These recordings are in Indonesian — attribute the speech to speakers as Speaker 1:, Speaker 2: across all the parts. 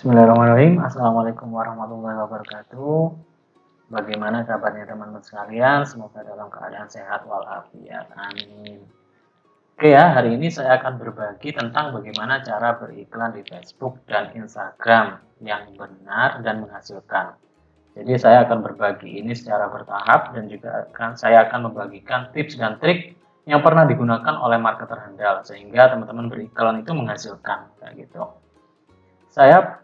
Speaker 1: Bismillahirrahmanirrahim. Assalamualaikum warahmatullahi wabarakatuh. Bagaimana kabarnya teman-teman sekalian? Semoga dalam keadaan sehat walafiat. Amin. Oke ya, hari ini saya akan berbagi tentang bagaimana cara beriklan di Facebook dan Instagram yang benar dan menghasilkan. Jadi saya akan berbagi ini secara bertahap dan juga saya akan membagikan tips dan trik yang pernah digunakan oleh marketer handal sehingga teman-teman beriklan itu menghasilkan kayak gitu. Saya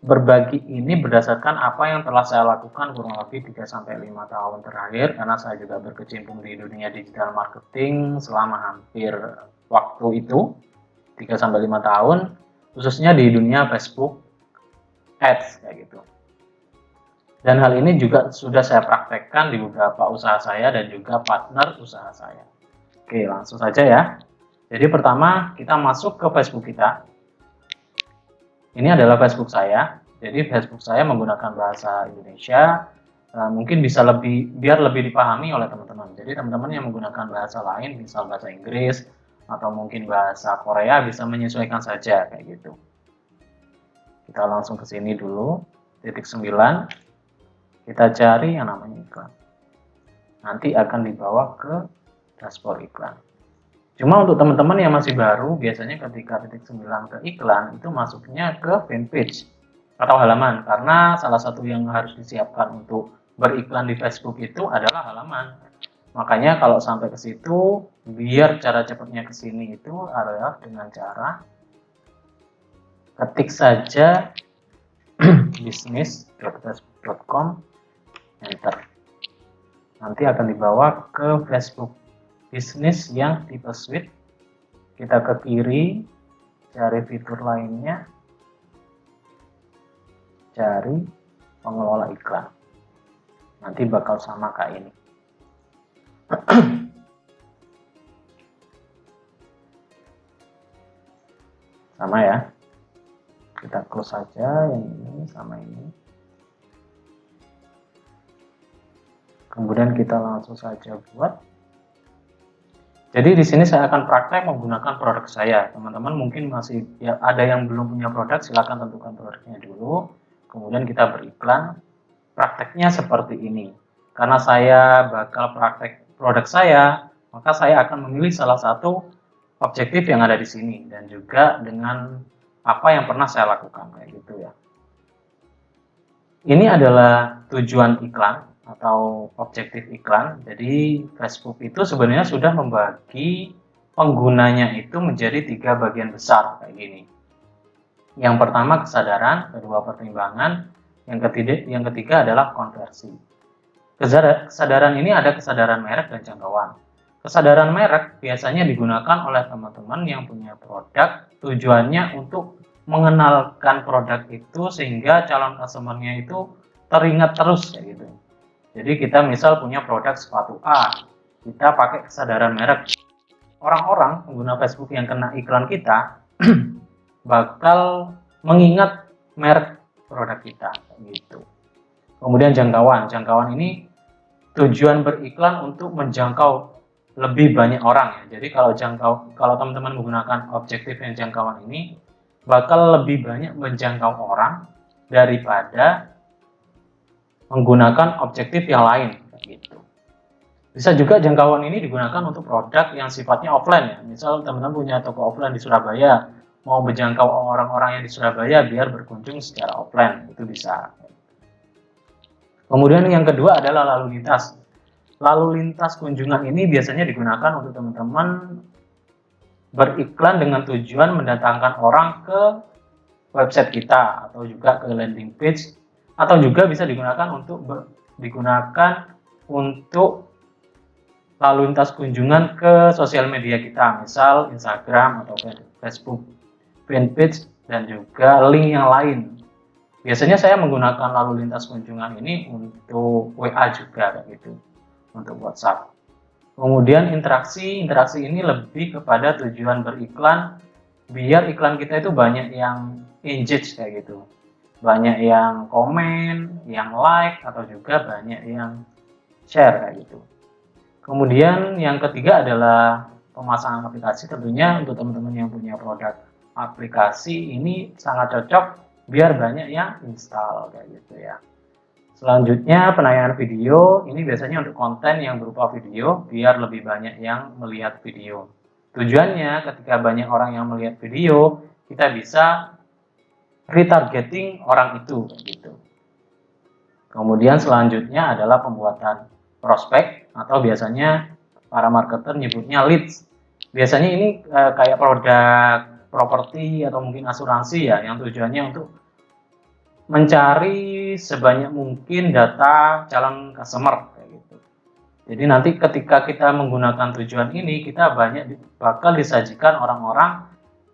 Speaker 1: berbagi ini berdasarkan apa yang telah saya lakukan kurang lebih 3-5 tahun terakhir, karena saya juga berkecimpung di dunia digital marketing selama hampir waktu itu 3-5 tahun, khususnya di dunia Facebook Ads kayak gitu. Dan hal ini juga sudah saya praktekkan di beberapa usaha saya dan juga partner usaha saya. Oke, langsung saja ya. Jadi pertama kita masuk ke Facebook kita. Ini adalah Facebook saya. Jadi Facebook saya menggunakan bahasa Indonesia, mungkin bisa biar lebih dipahami oleh teman-teman. Jadi teman-teman yang menggunakan bahasa lain, misal bahasa Inggris atau mungkin bahasa Korea, bisa menyesuaikan saja kayak gitu. Kita langsung ke sini dulu, titik 9. Kita cari yang namanya iklan. Nanti akan dibawa ke dashboard iklan. Cuma untuk teman-teman yang masih baru, biasanya ketika titik 9 ke iklan, itu masuknya ke fanpage atau halaman. Karena salah satu yang harus disiapkan untuk beriklan di Facebook itu adalah halaman. Makanya kalau sampai ke situ, biar cara cepatnya ke sini itu adalah dengan cara ketik saja business.facebook.com, enter. Nanti akan dibawa ke Facebook bisnis yang tipe suite. Kita ke kiri, cari fitur lainnya, cari pengelola iklan. Nanti bakal sama kayak ini. Sama ya. Kita close saja yang ini sama ini. Kemudian kita langsung saja buat. Jadi di sini saya akan praktek menggunakan produk saya. Teman-teman mungkin masih ya, ada yang belum punya produk, silakan tentukan produknya dulu. Kemudian kita beriklan. Prakteknya seperti ini. Karena saya bakal praktek produk saya, maka saya akan memilih salah satu objektif yang ada di sini dan juga dengan apa yang pernah saya lakukan kayak gitu ya. Ini adalah tujuan iklan atau objektif iklan. Jadi Facebook itu sebenarnya sudah membagi penggunanya itu menjadi 3 bagian besar kayak gini. Yang pertama kesadaran, kedua pertimbangan, yang ketiga adalah konversi. Kesadaran ini ada kesadaran merek dan jangkauan. Kesadaran merek biasanya digunakan oleh teman-teman yang punya produk, tujuannya untuk mengenalkan produk itu sehingga calon customer-nya itu teringat terus kayak gitu. Jadi kita misal punya produk sepatu A, kita pakai kesadaran merek. Orang-orang pengguna Facebook yang kena iklan kita bakal mengingat merek produk kita gitu. Kemudian jangkauan ini tujuan beriklan untuk menjangkau lebih banyak orang ya. Jadi kalau teman-teman menggunakan objektif yang jangkauan ini bakal lebih banyak menjangkau orang daripada menggunakan objektif yang lain gitu. Bisa juga jangkauan ini digunakan untuk produk yang sifatnya offline ya. Misal teman-teman punya toko offline di Surabaya, mau menjangkau orang-orang yang di Surabaya biar berkunjung secara offline, itu bisa. Kemudian yang kedua adalah lalu lintas. Lalu lintas kunjungan ini biasanya digunakan untuk teman-teman beriklan dengan tujuan mendatangkan orang ke website kita atau juga ke landing page, atau juga bisa digunakan untuk lalu lintas kunjungan ke sosial media kita, misal Instagram atau Facebook fanpage dan juga link yang lain. Biasanya saya menggunakan lalu lintas kunjungan ini untuk WA juga kayak gitu, untuk WhatsApp. Kemudian interaksi ini lebih kepada tujuan beriklan biar iklan kita itu banyak yang engage kayak gitu. Banyak yang komen, yang like, atau juga banyak yang share kayak gitu. Kemudian yang ketiga adalah pemasangan aplikasi. Tentunya untuk teman-teman yang punya produk aplikasi ini sangat cocok biar banyak yang install kayak gitu ya. Selanjutnya penayangan video, ini biasanya untuk konten yang berupa video biar lebih banyak yang melihat video. Tujuannya ketika banyak orang yang melihat video, kita bisa retargeting orang itu gitu. Kemudian selanjutnya adalah pembuatan prospek atau biasanya para marketer nyebutnya leads. Biasanya ini kayak produk properti atau mungkin asuransi ya, yang tujuannya untuk mencari sebanyak mungkin data calon customer kayak gitu. Jadi nanti ketika kita menggunakan tujuan ini, kita bakal disajikan orang-orang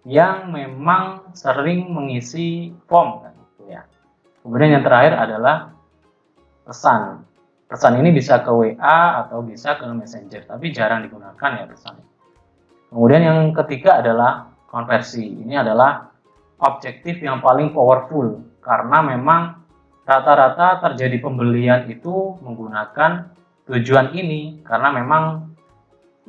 Speaker 1: yang memang sering mengisi form kan gitu ya. Kemudian yang terakhir adalah pesan. Pesan ini bisa ke WA atau bisa ke Messenger, tapi jarang digunakan ya pesan. Kemudian yang ketiga adalah konversi. Ini adalah objektif yang paling powerful karena memang rata-rata terjadi pembelian itu menggunakan tujuan ini karena memang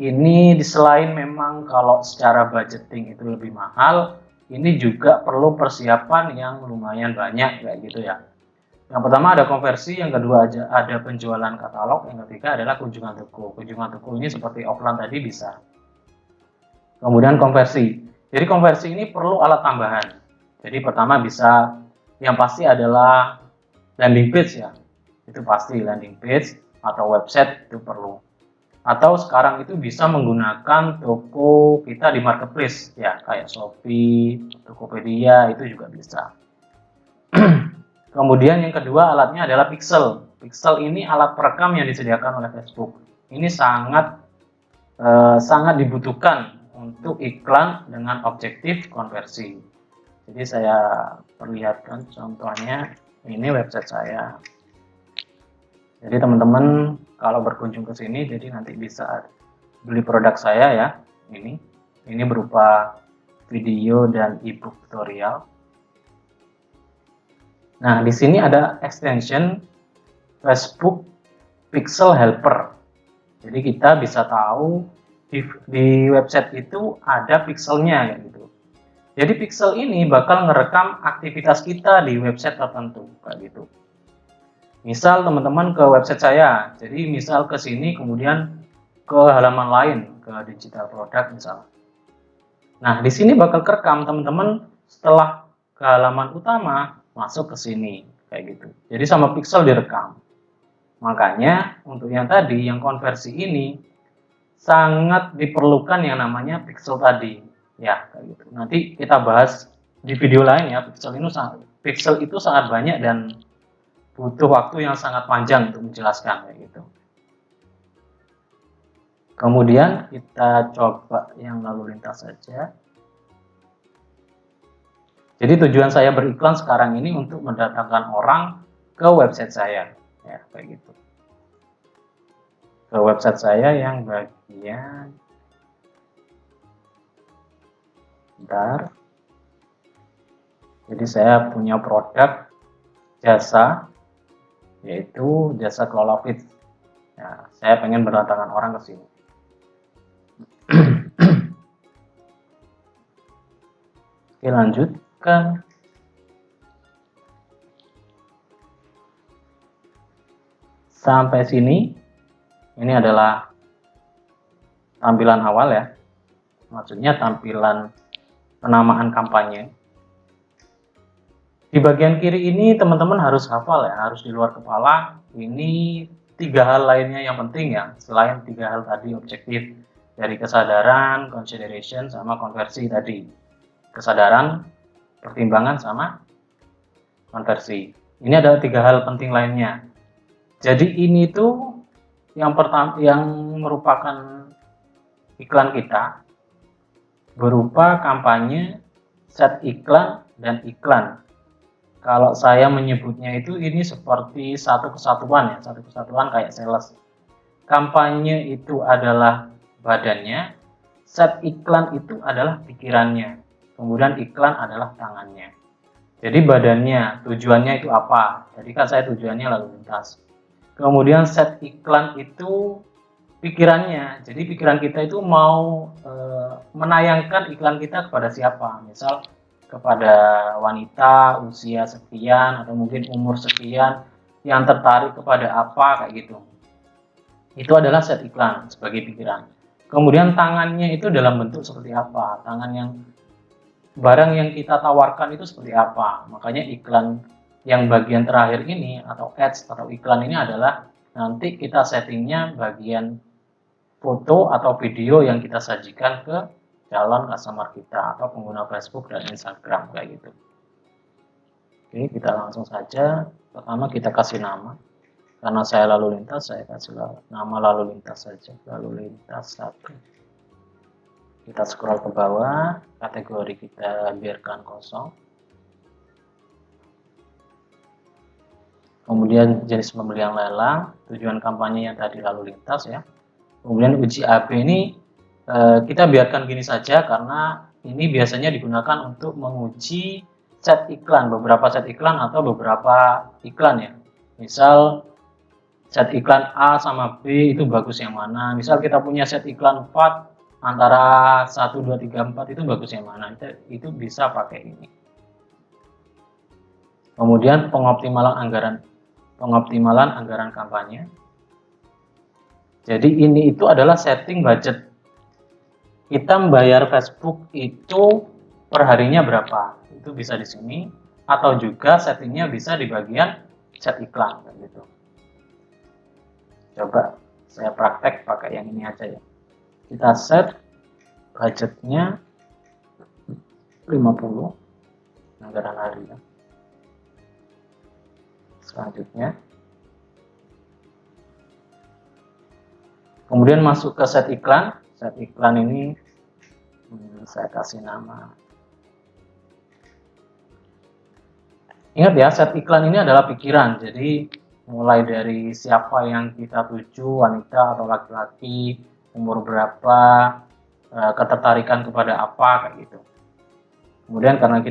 Speaker 1: ini selain memang kalau secara budgeting itu lebih mahal, ini juga perlu persiapan yang lumayan banyak kayak gitu ya. Yang pertama ada konversi, yang kedua ada penjualan katalog, yang ketiga adalah kunjungan toko. Kunjungan toko ini seperti offline tadi bisa. Kemudian konversi. Jadi konversi ini perlu alat tambahan. Jadi pertama bisa yang pasti adalah landing page ya. Itu pasti landing page atau website itu perlu. Atau sekarang itu bisa menggunakan toko kita di marketplace ya, kayak Shopee, Tokopedia itu juga bisa. Kemudian yang kedua alatnya adalah Pixel. Pixel ini alat perekam yang disediakan oleh Facebook. Ini sangat dibutuhkan untuk iklan dengan objektif konversi. Jadi saya perlihatkan contohnya, ini website saya. Jadi teman-teman kalau berkunjung ke sini, jadi nanti bisa beli produk saya ya. Ini berupa video dan ebook tutorial. Nah, di sini ada extension Facebook Pixel Helper. Jadi kita bisa tahu di website itu ada pixelnya gitu. Jadi pixel ini bakal ngerekam aktivitas kita di website tertentu kayak gitu. Misal teman-teman ke website saya, jadi misal ke sini kemudian ke halaman lain, ke digital product misal. Nah, di sini bakal kerekam teman-teman setelah ke halaman utama masuk ke sini kayak gitu. Jadi sama pixel direkam. Makanya untuk yang tadi, yang konversi ini sangat diperlukan yang namanya pixel tadi. Ya, kayak gitu. Nanti kita bahas di video lain ya, pixel itu sangat banyak dan butuh waktu yang sangat panjang untuk menjelaskan kayak gitu. Kemudian kita coba yang lalu lintas saja. Jadi tujuan saya beriklan sekarang ini untuk mendatangkan orang ke website saya, ya kayak gitu. Ke website saya yang bagian, bentar. Jadi saya punya produk jasa, yaitu jasa kelola feed. Ya, saya pengen berdatangan orang ke sini. Oke, lanjutkan. Sampai sini, ini adalah tampilan awal ya. Maksudnya tampilan penamaan kampanye. Di bagian kiri ini teman-teman harus hafal ya, harus di luar kepala. Ini 3 hal lainnya yang penting ya, selain 3 hal tadi objektif dari kesadaran, consideration, sama konversi tadi. Kesadaran, pertimbangan, sama konversi. Ini ada 3 hal penting lainnya. Jadi ini tuh yang pertama, yang merupakan iklan kita berupa kampanye, set iklan, dan iklan. Kalau saya menyebutnya itu ini seperti satu kesatuan ya, satu kesatuan kayak sales. Kampanye itu adalah badannya, set iklan itu adalah pikirannya, kemudian iklan adalah tangannya. Jadi badannya, tujuannya itu apa? Jadi kan saya tujuannya lalu lintas. Kemudian set iklan itu pikirannya. Jadi pikiran kita itu mau menayangkan iklan kita kepada siapa. Misal kepada wanita usia sekian atau mungkin umur sekian yang tertarik kepada apa kayak gitu. Itu adalah set iklan sebagai pikiran. Kemudian tangannya itu dalam bentuk seperti apa? Barang yang kita tawarkan itu seperti apa? Makanya iklan yang bagian terakhir ini atau ads atau iklan ini adalah nanti kita settingnya bagian foto atau video yang kita sajikan ke calon customer kita atau pengguna Facebook dan Instagram kayak gitu. Oke, kita langsung saja. Pertama kita kasih nama. Karena saya lalu lintas, saya kasih nama lalu lintas saja. Lalu lintas 1. Kita scroll ke bawah, kategori kita biarkan kosong. Kemudian jenis pembelian lelang, tujuan kampanye yang tadi lalu lintas ya. Kemudian uji AB ini kita biarkan gini saja karena ini biasanya digunakan untuk menguji set iklan, beberapa set iklan atau beberapa iklan ya. Misal set iklan A sama B itu bagus yang mana. Misal kita punya set iklan 4 antara 1, 2, 3, 4 itu bagus yang mana. Itu bisa pakai ini. Kemudian pengoptimalan anggaran kampanye. Jadi ini itu adalah setting budget. Kita membayar Facebook itu per harinya berapa? Itu bisa di sini atau juga settingnya bisa di bagian set iklan gitu. Coba saya praktek pakai yang ini aja ya. Kita set budgetnya 50 anggaran harian. Selanjutnya kemudian masuk ke set iklan. Set iklan ini saya kasih nama. Ingat ya, set iklan ini adalah pikiran. Jadi mulai dari siapa yang kita tuju, wanita atau laki-laki, umur berapa, ketertarikan kepada apa kayak gitu. Kemudian karena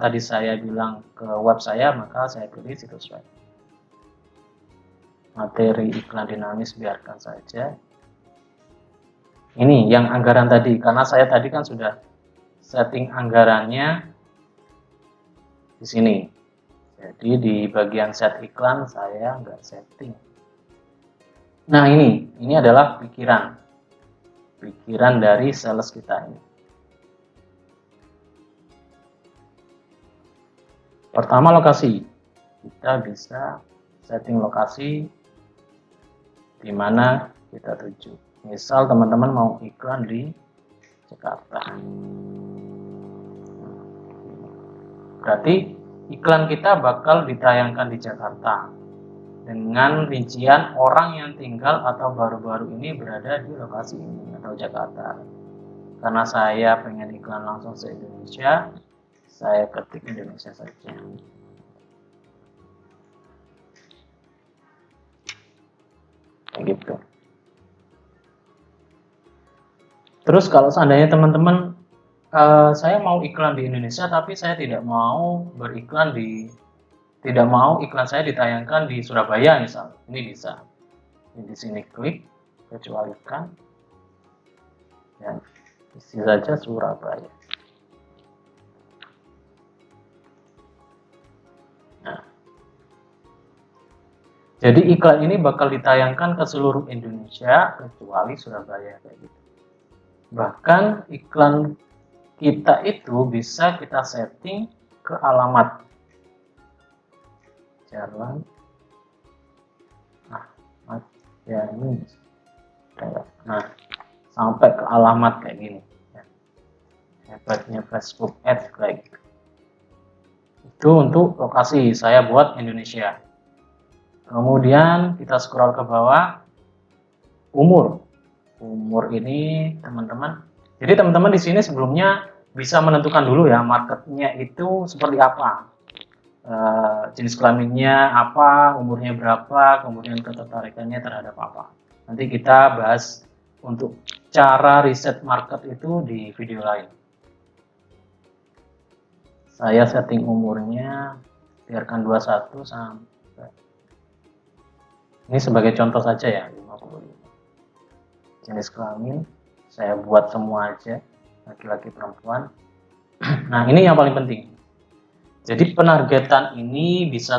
Speaker 1: tadi saya bilang ke web saya, maka saya pilih situs web. Materi iklan dinamis biarkan saja. Ini yang anggaran tadi, karena saya tadi kan sudah setting anggarannya di sini. Jadi di bagian set iklan saya nggak setting. Nah ini adalah pikiran dari sales kita ini. Pertama lokasi, kita bisa setting lokasi di mana kita tuju. Misal teman-teman mau iklan di Jakarta. Berarti iklan kita bakal ditayangkan di Jakarta dengan rincian orang yang tinggal atau baru-baru ini berada di lokasi ini atau Jakarta. Karena saya pengen iklan langsung se Indonesia, saya ketik Indonesia saja. Kayak gitu. Terus kalau seandainya teman-teman saya mau iklan di Indonesia tapi saya tidak mau iklan saya ditayangkan di Surabaya misal, ini bisa. Di sini klik kecualikan dan isi saja Surabaya. Nah, jadi iklan ini bakal ditayangkan ke seluruh Indonesia kecuali Surabaya kayak gitu. Bahkan iklan kita itu bisa kita setting ke alamat jalan ya ini sampai ke alamat kayak gini ya. Hebatnya Facebook Ads kayak gitu. Itu untuk lokasi saya buat Indonesia. Kemudian kita scroll ke bawah, umur ini teman-teman. Jadi teman-teman di sini sebelumnya bisa menentukan dulu ya marketnya itu seperti apa, jenis kelaminnya apa, umurnya berapa, kemudian ketertarikannya terhadap apa. Nanti kita bahas untuk cara riset market itu di video lain. Saya setting umurnya biarkan 21 sampai ini sebagai contoh saja ya 55. Jenis kelamin saya buat semua aja, laki-laki perempuan. Nah, ini yang paling penting. Jadi penargetan ini bisa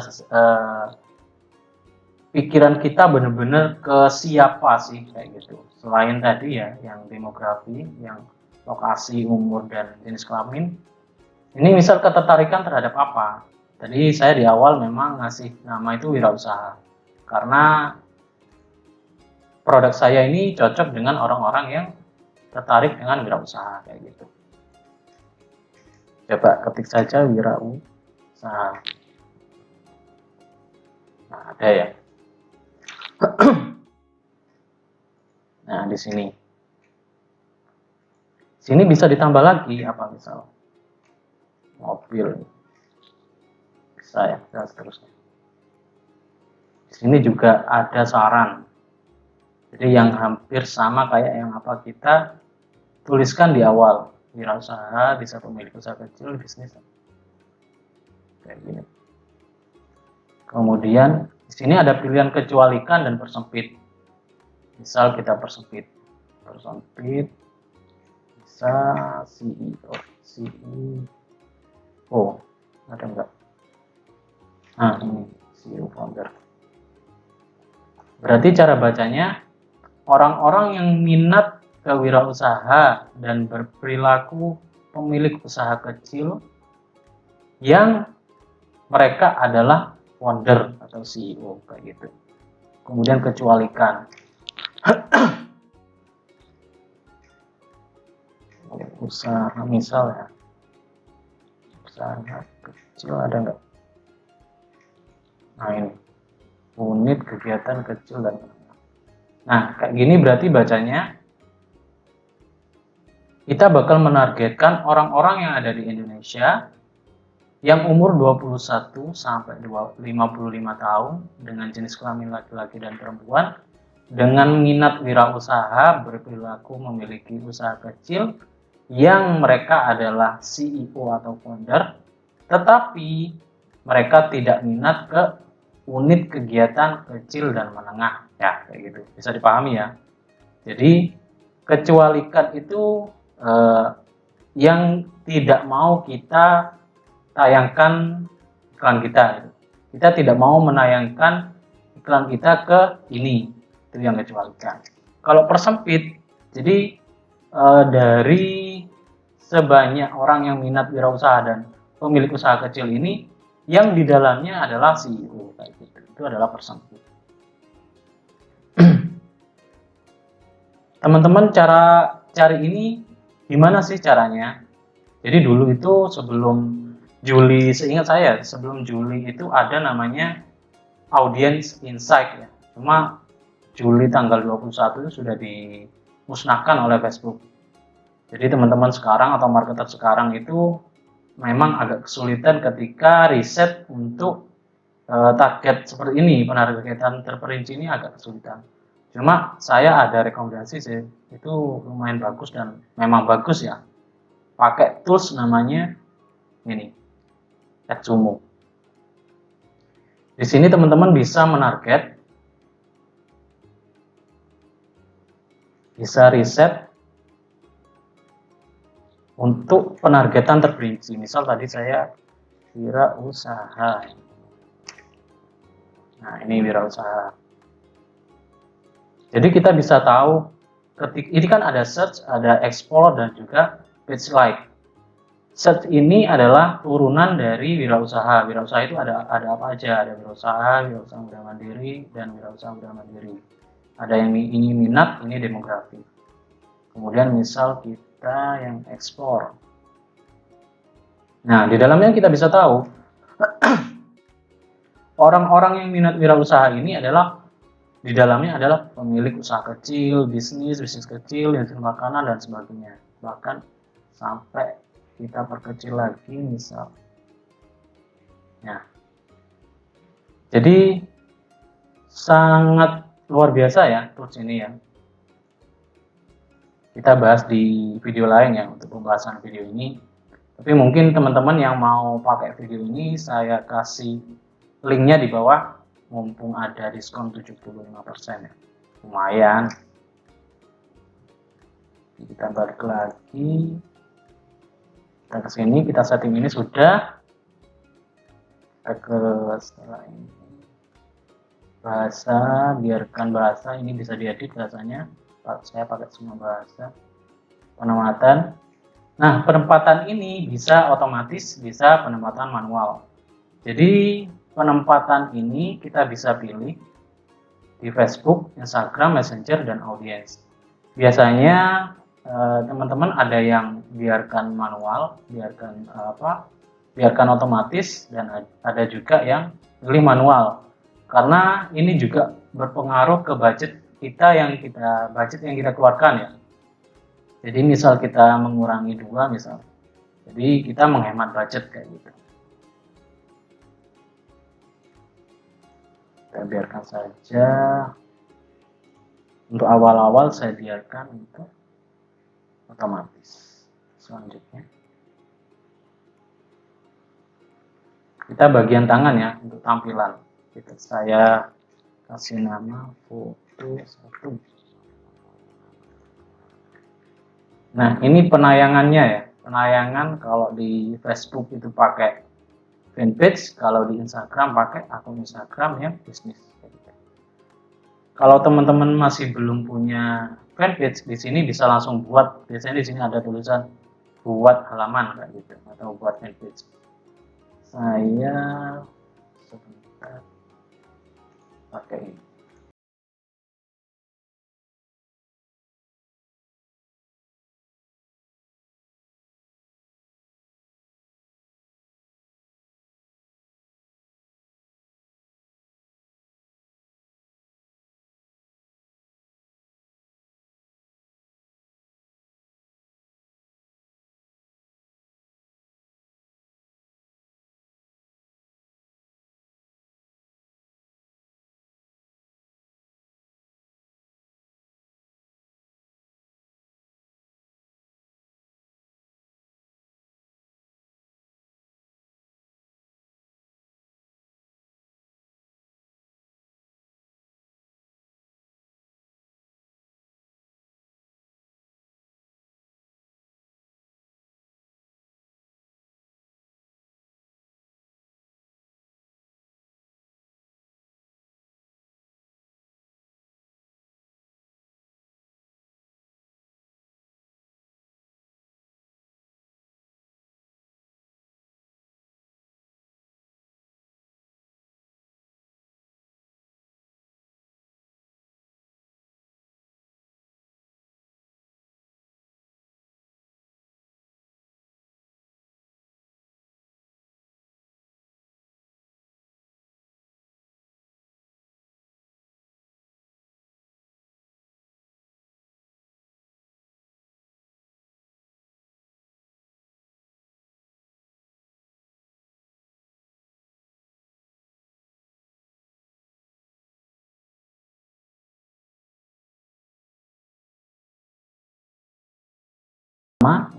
Speaker 1: pikiran kita benar-benar ke siapa sih kayak gitu. Selain tadi ya, yang demografi, yang lokasi, umur, dan jenis kelamin. Ini misal ketertarikan terhadap apa? Tadi saya di awal memang ngasih nama itu wirausaha. Karena produk saya ini cocok dengan orang-orang yang tertarik dengan wirausaha kayak gitu. Coba ketik saja wirausaha. Nah, ada ya. Nah, di sini. Sini bisa ditambah lagi apa misal? Mobil. Bisa ya, dan seterusnya. Di sini juga ada saran. Jadi yang hampir sama kayak yang apa kita tuliskan di awal. Wirausaha, bisa pemilik usaha kecil, bisnis. Kayak gini. Kemudian di sini ada pilihan kecualikan dan persempit. Misal kita persempit bisa CEO, ada enggak? Nah, ini CEO founder. Berarti cara bacanya orang-orang yang minat kewirausaha dan berperilaku pemilik usaha kecil yang mereka adalah founder atau CEO kayak gitu. Kemudian kecualikan usaha misal ya, usaha kecil ada nggak? Nah ini unit kegiatan kecil dan menengah. Nah kayak gini berarti bacanya kita bakal menargetkan orang-orang yang ada di Indonesia yang umur 21 sampai 55 tahun dengan jenis kelamin laki-laki dan perempuan dengan minat wirausaha, berperilaku memiliki usaha kecil yang mereka adalah CEO atau founder, tetapi mereka tidak minat ke unit kegiatan kecil dan menengah, ya kayak gitu. Bisa dipahami ya. Jadi kecualikan itu yang tidak mau kita tayangkan iklan kita. Kita tidak mau menayangkan iklan kita ke ini, itu yang kecualikan. Kalau persempit, jadi dari sebanyak orang yang minat wirausaha dan pemilik usaha kecil ini, yang di dalamnya adalah CEO kayak gitu. Itu adalah persempit. Teman-teman cara cari ini gimana sih caranya? Jadi dulu itu sebelum Juli, seingat saya sebelum Juli itu ada namanya Audience Insight ya. Cuma Juli tanggal 21 itu sudah dimusnahkan oleh Facebook. Jadi teman-teman sekarang atau marketer sekarang itu memang agak kesulitan ketika riset untuk target seperti ini, penargetan terperinci ini agak kesulitan. Cuma saya ada rekomendasi sih, itu lumayan bagus dan memang bagus ya. Pakai tools namanya ini, AdSumo. Di sini teman-teman bisa menarget, bisa riset untuk penargetan terperinci. Misal tadi saya wirausaha. Nah, ini wirausaha. Jadi kita bisa tahu ini kan ada search, ada explore dan juga page like. Search ini adalah turunan dari wirausaha. Wirausaha itu ada apa aja? Ada wirausaha muda mandiri, dan wirausaha muda mandiri. Ada yang ini minat, ini demografi. Kemudian misal kita yang explore. Nah, di dalamnya kita bisa tahu orang-orang yang minat wirausaha ini adalah di dalamnya adalah pemilik usaha kecil, bisnis kecil, industri makanan dan sebagainya. Bahkan sampai kita perkecil lagi misal. Nah, jadi sangat luar biasa ya tools ini ya. Kita bahas di video lain ya untuk pembahasan video ini. Tapi mungkin teman-teman yang mau pakai video ini saya kasih linknya di bawah, mumpung ada diskon 75% ya. Lumayan. Kita balik lagi. Kita ke sini, kita setting ini sudah. Kita ke setelah ini bahasa, biarkan bahasa ini bisa diedit bahasanya. Saya pakai semua bahasa. Penempatan. Nah, penempatan ini bisa otomatis, bisa penempatan manual. Jadi penempatan ini kita bisa pilih di Facebook, Instagram, Messenger, dan Audience. Biasanya teman-teman ada yang biarkan manual, biarkan otomatis, dan ada juga yang pilih manual. Karena ini juga berpengaruh ke budget yang kita keluarkan ya. Jadi misal kita mengurangi 2 misal, jadi kita menghemat budget kayak gitu. Kita biarkan saja. Untuk awal-awal saya biarkan untuk otomatis. Selanjutnya kita bagian tangan ya untuk tampilan. Kita saya kasih nama foto 1. Nah, ini penayangannya ya. Penayangan kalau di Facebook itu pakai fanpage, kalau di Instagram pakai akun Instagram ya bisnis. Kalau teman-teman masih belum punya fanpage, di sini bisa langsung buat. Biasanya di sini ada tulisan buat halaman kayak gitu atau buat fanpage. Saya sebentar pakai ini.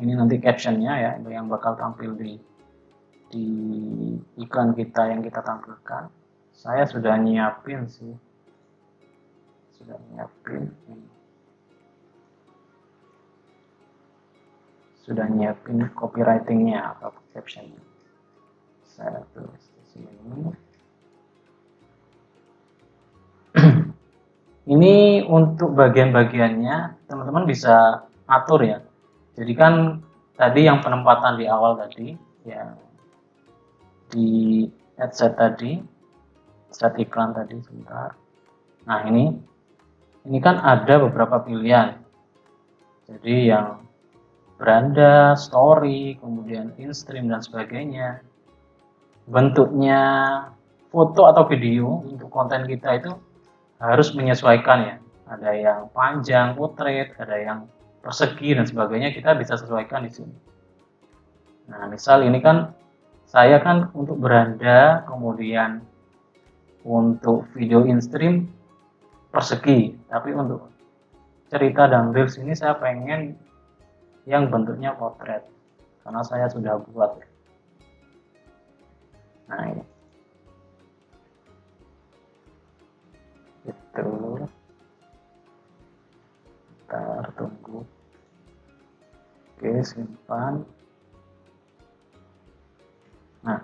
Speaker 1: Ini nanti captionnya ya yang bakal tampil di iklan kita yang kita tampilkan. Saya sudah nyiapin sih, sudah nyiapin copywritingnya atau captionnya. Saya tulis di sini. Ini untuk bagian-bagiannya teman-teman bisa atur ya. Jadi kan tadi yang penempatan di awal tadi ya, di headset tadi, set iklan tadi sebentar. Nah ini kan ada beberapa pilihan. Jadi yang beranda, story, kemudian in-stream dan sebagainya. Bentuknya foto atau video untuk konten kita itu harus menyesuaikan ya. Ada yang panjang, portrait, ada yang persegi dan sebagainya, kita bisa sesuaikan di sini. Nah, misal ini kan saya kan untuk beranda, kemudian untuk video in-stream persegi, tapi untuk cerita dan reels ini saya pengen yang bentuknya portrait karena saya sudah buat. Nah, ini itu kita tunggu. Oke, simpan.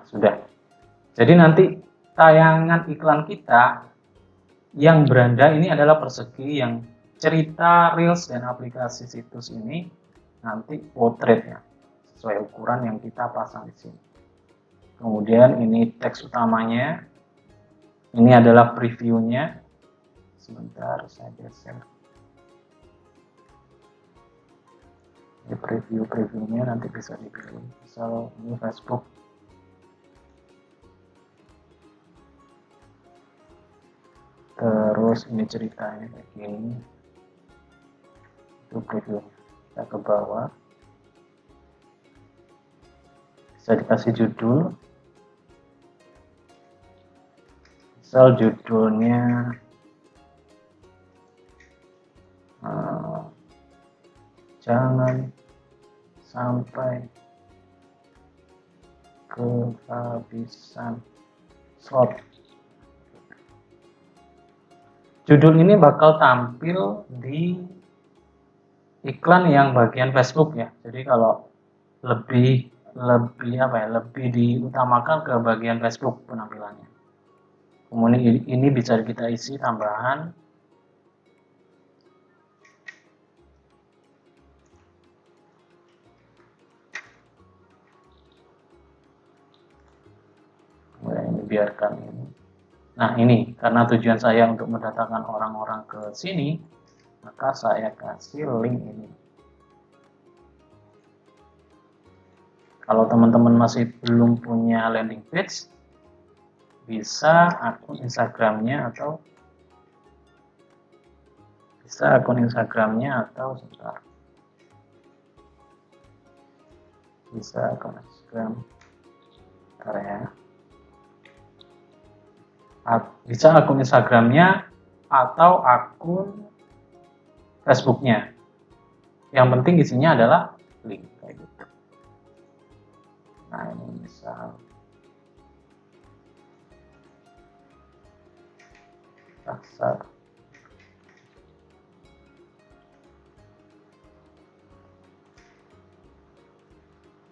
Speaker 1: sudah. Jadi nanti tayangan iklan kita yang beranda ini adalah persegi, yang cerita reels dan aplikasi situs ini nanti potretnya sesuai ukuran yang kita pasang di sini. Kemudian ini teks utamanya, ini adalah previewnya. Sebentar saya geser. Ini previewnya nanti bisa dipilih. Misal ini Facebook. Terus ini ceritanya kayak gini. Itu previewnya. Kita ke bawah. Bisa dikasih judul. Misal judulnya jangan sampai kehabisan slot. Judul ini bakal tampil di iklan yang bagian Facebook ya. Jadi kalau lebih diutamakan ke bagian Facebook penampilannya. Kemudian ini bisa kita isi tambahan. Ini biarkan ini. Nah ini karena tujuan saya untuk mendatangkan orang-orang ke sini, maka saya kasih link ini. Kalau teman-teman masih belum punya landing page, bisa akun Instagramnya atau sebentar. Bisa akun Instagram. Bentar ya. Bisa akun Instagramnya atau akun Facebooknya. Yang penting isinya adalah link kayak gitu. Nah ini misal pasar.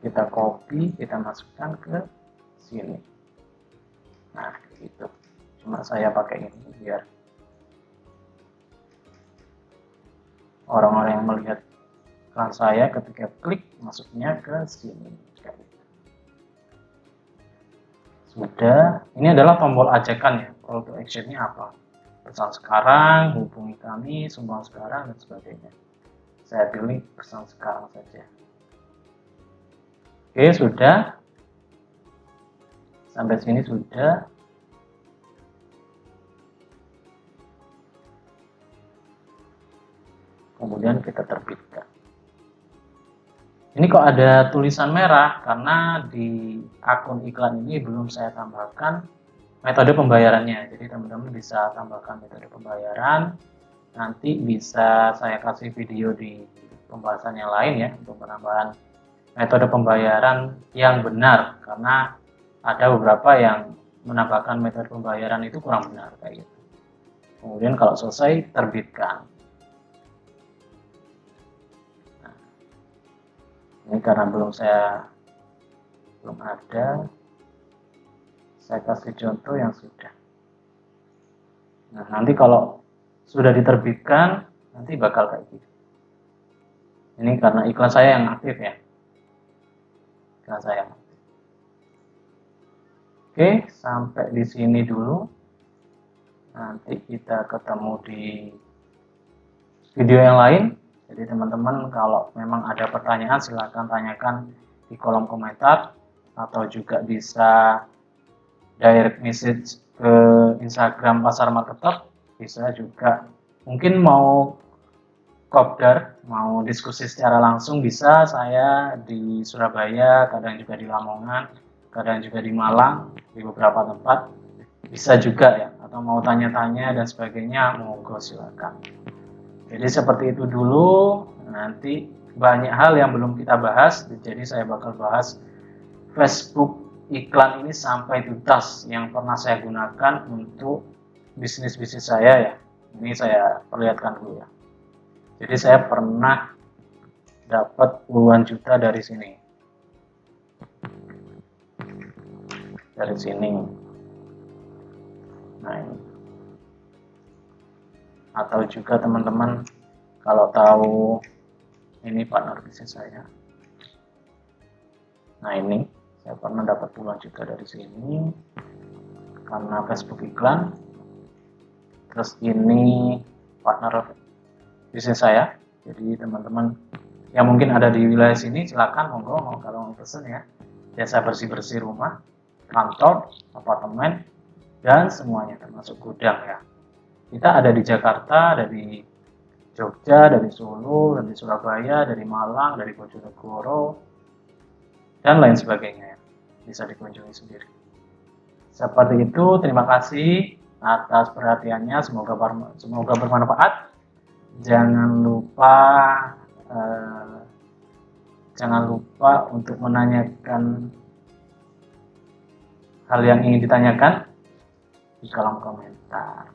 Speaker 1: Kita copy, kita masukkan ke sini. Nah gitu. Cuma saya pakai ini biar orang-orang yang melihat iklan saya ketika klik masuknya ke sini. Sudah, ini adalah tombol ajakan ya, call to action-nya apa? Pesan sekarang, hubungi kami, sumbang sekarang, dan sebagainya. Saya pilih pesan sekarang saja. Oke, sudah. Sampai sini sudah. Kemudian kita terbitkan. Ini kok ada tulisan merah karena di akun iklan ini belum saya tambahkan metode pembayarannya. Jadi teman-teman bisa tambahkan metode pembayaran. Nanti bisa saya kasih video di pembahasan yang lain ya untuk penambahan metode pembayaran yang benar, karena ada beberapa yang menambahkan metode pembayaran itu kurang benar kayak gitu. Kemudian kalau selesai terbitkan. Ini karena belum ada, saya kasih contoh yang sudah. Nah nanti kalau sudah diterbitkan nanti bakal kayak gitu. Ini karena iklan saya yang aktif ya, iklan saya yang aktif. Oke, sampai di sini dulu. Nanti kita ketemu di video yang lain. Jadi teman-teman kalau memang ada pertanyaan silahkan tanyakan di kolom komentar, atau juga bisa direct message ke Instagram Pasar Marketer. Bisa juga mungkin mau kopdar, mau diskusi secara langsung bisa. Saya di Surabaya, kadang juga di Lamongan, kadang juga di Malang, di beberapa tempat. Bisa juga ya, atau mau tanya-tanya dan sebagainya, monggo silakan. Jadi seperti itu dulu, nanti banyak hal yang belum kita bahas, jadi saya bakal bahas Facebook iklan ini sampai tuntas yang pernah saya gunakan untuk bisnis-bisnis saya ya. Ini saya perlihatkan dulu ya. Jadi saya pernah dapat puluhan juta dari sini. dari sini. Nah ini. Atau juga teman-teman kalau tahu ini partner bisnis saya. Nah ini saya pernah dapat pulang juga dari sini karena Facebook iklan. Terus ini partner bisnis saya. Jadi teman-teman yang mungkin ada di wilayah sini silakan monggo kalau mau pesen ya. Jasa bersih-bersih rumah, kantor, apartemen, dan semuanya termasuk gudang ya. Kita ada di Jakarta, ada di Jogja, dari Solo, dari Surabaya, dari Malang, dari Bojonegoro, dan lain sebagainya ya. Bisa dikunjungi sendiri. Seperti itu, terima kasih atas perhatiannya, semoga bermanfaat. Jangan lupa untuk menanyakan hal yang ingin ditanyakan di kolom komentar.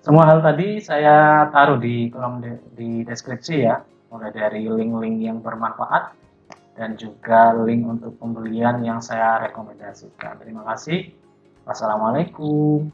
Speaker 1: Semua hal tadi saya taruh di di deskripsi ya, mulai dari link-link yang bermanfaat dan juga link untuk pembelian yang saya rekomendasikan. Terima kasih. Wassalamualaikum.